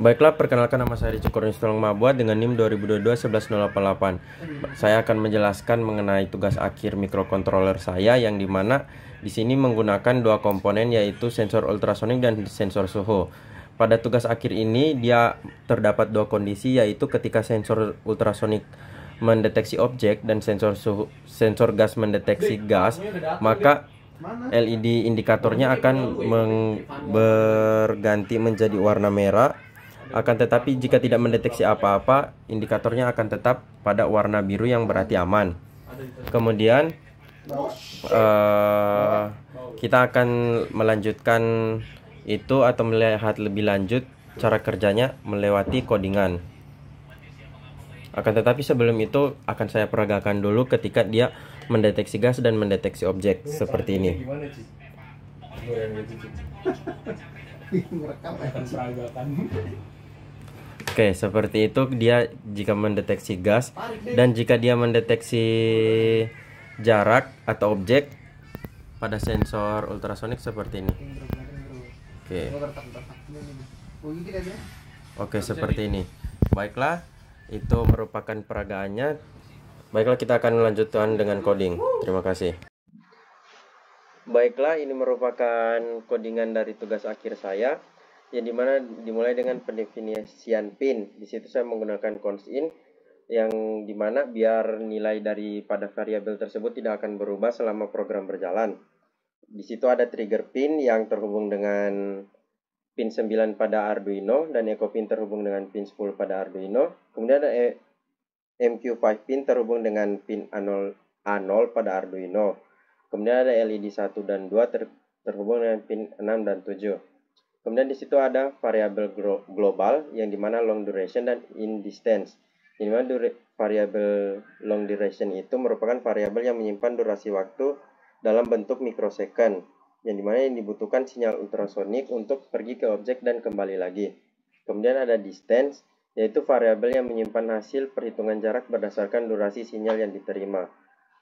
Baiklah, perkenalkan nama saya Ricci Kurniawan Mabuat dengan NIM 2022-11088. Saya akan menjelaskan mengenai tugas akhir mikrokontroler saya yang dimana di sini menggunakan dua komponen yaitu sensor ultrasonik dan sensor suhu. Pada tugas akhir ini dia terdapat dua kondisi yaitu ketika sensor ultrasonik mendeteksi objek dan sensor gas mendeteksi gas, maka LED indikatornya akan berganti menjadi warna merah. Akan tetapi jika tidak mendeteksi apa-apa, indikatornya akan tetap pada warna biru yang berarti aman. Kemudian kita akan melanjutkan itu atau melihat lebih lanjut cara kerjanya melewati codingan. Akan tetapi sebelum itu akan saya peragakan dulu ketika dia mendeteksi gas dan mendeteksi objek seperti ini. Oke, seperti itu dia jika mendeteksi gas, dan jika dia mendeteksi jarak atau objek pada sensor ultrasonik seperti ini. Oke, seperti ini. Baiklah, itu merupakan peragaannya. Baiklah, kita akan melanjutkan dengan coding. Terima kasih. Baiklah, ini merupakan codingan dari tugas akhir saya, yang dimana dimulai dengan pendefinisian pin. Di situ saya menggunakan const-in, yang dimana biar nilai daripada variabel tersebut tidak akan berubah selama program berjalan. Di situ ada trigger pin yang terhubung dengan pin 9 pada Arduino, dan echo pin terhubung dengan pin 10 pada Arduino. Kemudian ada MQ5 pin terhubung dengan pin A0 pada Arduino. Kemudian ada LED 1 dan 2 terhubung dengan pin 6 dan 7. Kemudian di situ ada variabel global yang dimana long duration dan in distance. Di mana variabel long duration itu merupakan variabel yang menyimpan durasi waktu dalam bentuk mikrosecond, yang dimana yang dibutuhkan sinyal ultrasonik untuk pergi ke objek dan kembali lagi. Kemudian ada distance, yaitu variabel yang menyimpan hasil perhitungan jarak berdasarkan durasi sinyal yang diterima.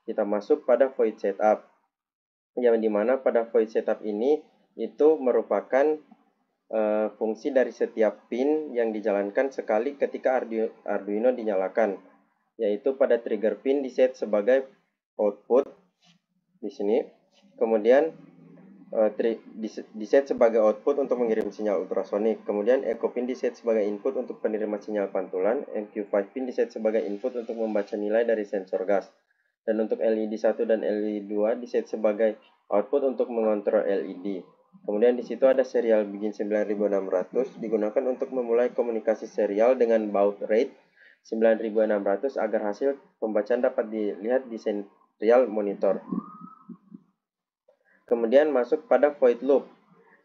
Kita masuk pada void setup, yang dimana pada void setup ini itu merupakan fungsi dari setiap pin yang dijalankan sekali ketika Arduino dinyalakan, yaitu pada trigger pin diset sebagai output di sini, kemudian diset sebagai output untuk mengirim sinyal ultrasonik, kemudian echo pin diset sebagai input untuk penerima sinyal pantulan, MQ5 pin diset sebagai input untuk membaca nilai dari sensor gas, dan untuk LED 1 dan LED 2 diset sebagai output untuk mengontrol LED. Kemudian di situ ada serial begin 9600 digunakan untuk memulai komunikasi serial dengan baud rate 9600 agar hasil pembacaan dapat dilihat di serial monitor. Kemudian masuk pada void loop,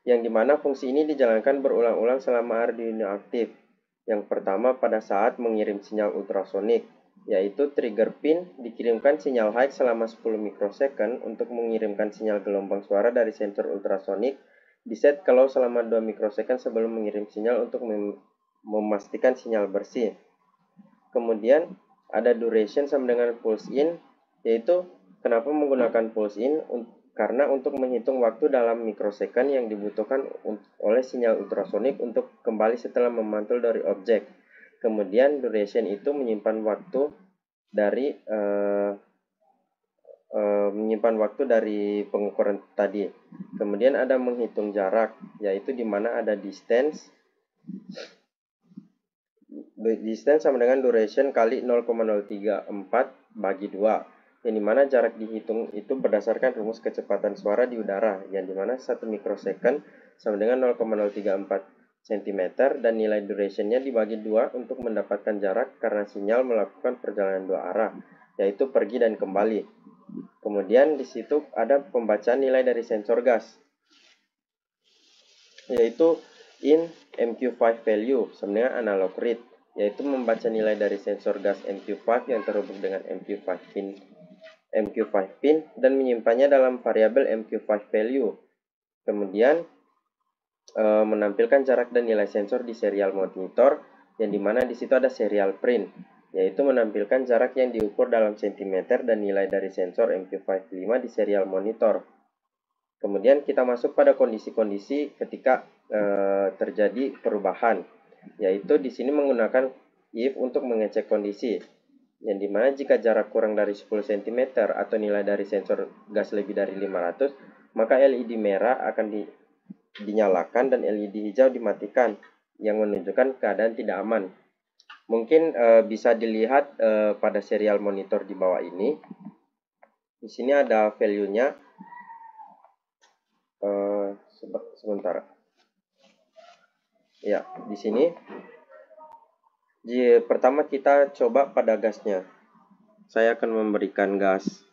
yang dimana fungsi ini dijalankan berulang-ulang selama Arduino aktif. Yang pertama pada saat mengirim sinyal ultrasonik, yaitu trigger pin dikirimkan sinyal high selama 10 mikrosecond untuk mengirimkan sinyal gelombang suara dari sensor ultrasonik, diset kalau selama 2 mikrosecond sebelum mengirim sinyal untuk memastikan sinyal bersih. Kemudian ada duration sama dengan pulse in, yaitu kenapa menggunakan pulse in? Karena untuk menghitung waktu dalam mikrosecond yang dibutuhkan oleh sinyal ultrasonik untuk kembali setelah memantul dari objek. Kemudian duration itu menyimpan waktu dari pengukuran tadi. Kemudian ada menghitung jarak, yaitu di mana ada distance sama dengan duration kali 0,034 bagi 2, yang dimana jarak dihitung itu berdasarkan rumus kecepatan suara di udara, yang dimana 1 mikrosecond sama dengan 0,034 cm, dan nilai durationnya dibagi 2 untuk mendapatkan jarak karena sinyal melakukan perjalanan dua arah, yaitu pergi dan kembali. Kemudian di situ ada pembacaan nilai dari sensor gas, yaitu in MQ5 value sama dengan analog read, yaitu membaca nilai dari sensor gas MQ5 yang terhubung dengan MQ5 pin dan menyimpannya dalam variabel MQ5 value. Kemudian menampilkan jarak dan nilai sensor di serial monitor, yang dimana di situ ada serial print, yaitu menampilkan jarak yang diukur dalam centimeter dan nilai dari sensor MQ55 di serial monitor. Kemudian kita masuk pada kondisi-kondisi ketika terjadi perubahan. yaitu di sini menggunakan if untuk mengecek kondisi, yang dimana jika jarak kurang dari 10 cm atau nilai dari sensor gas lebih dari 500, maka LED merah akan dinyalakan dan LED hijau dimatikan, yang menunjukkan keadaan tidak aman. Mungkin bisa dilihat pada serial monitor di bawah ini. Di sini ada value-nya. Sebentar. Ya, di sini. Pertama kita coba pada gasnya. Saya akan memberikan gas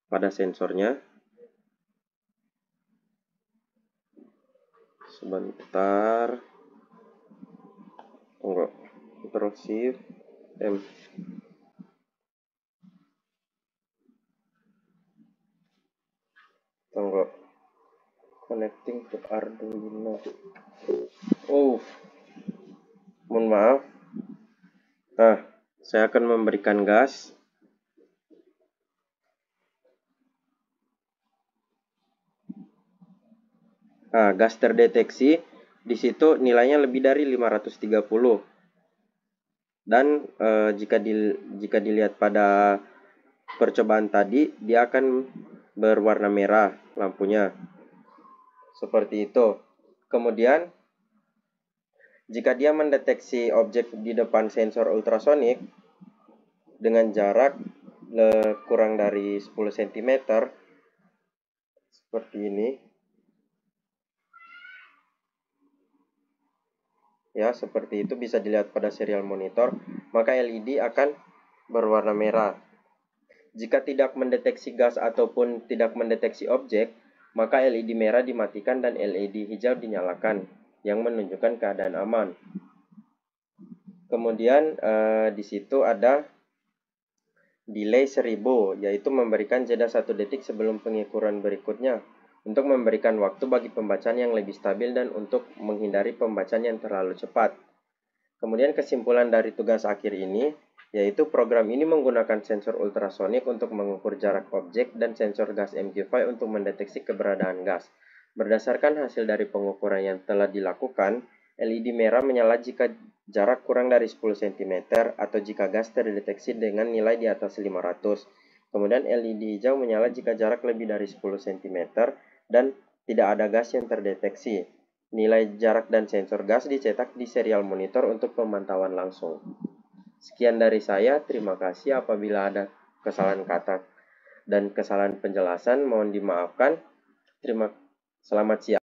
pada sensornya. Sebentar. Tunggu. Ctrl Shift M. Tunggu. Connecting to Arduino. Mohon maaf. Saya akan memberikan gas. Gas terdeteksi. Di situ nilainya lebih dari 530. Dan jika dilihat pada percobaan tadi, dia akan berwarna merah lampunya. Seperti itu. Kemudian, jika dia mendeteksi objek di depan sensor ultrasonik dengan jarak kurang dari 10 cm, seperti ini. Ya, seperti itu bisa dilihat pada serial monitor, maka LED akan berwarna merah. Jika tidak mendeteksi gas ataupun tidak mendeteksi objek, maka LED merah dimatikan dan LED hijau dinyalakan, yang menunjukkan keadaan aman. Kemudian di situ ada delay 1000, yaitu memberikan jeda 1 detik sebelum pengukuran berikutnya, untuk memberikan waktu bagi pembacaan yang lebih stabil dan untuk menghindari pembacaan yang terlalu cepat. Kemudian kesimpulan dari tugas akhir ini, yaitu program ini menggunakan sensor ultrasonik untuk mengukur jarak objek dan sensor gas MQ5 untuk mendeteksi keberadaan gas. Berdasarkan hasil dari pengukuran yang telah dilakukan, LED merah menyala jika jarak kurang dari 10 cm atau jika gas terdeteksi dengan nilai di atas 500. Kemudian LED hijau menyala jika jarak lebih dari 10 cm dan tidak ada gas yang terdeteksi. Nilai jarak dan sensor gas dicetak di serial monitor untuk pemantauan langsung. Sekian dari saya, terima kasih. Apabila ada kesalahan kata dan kesalahan penjelasan, mohon dimaafkan. Selamat siang.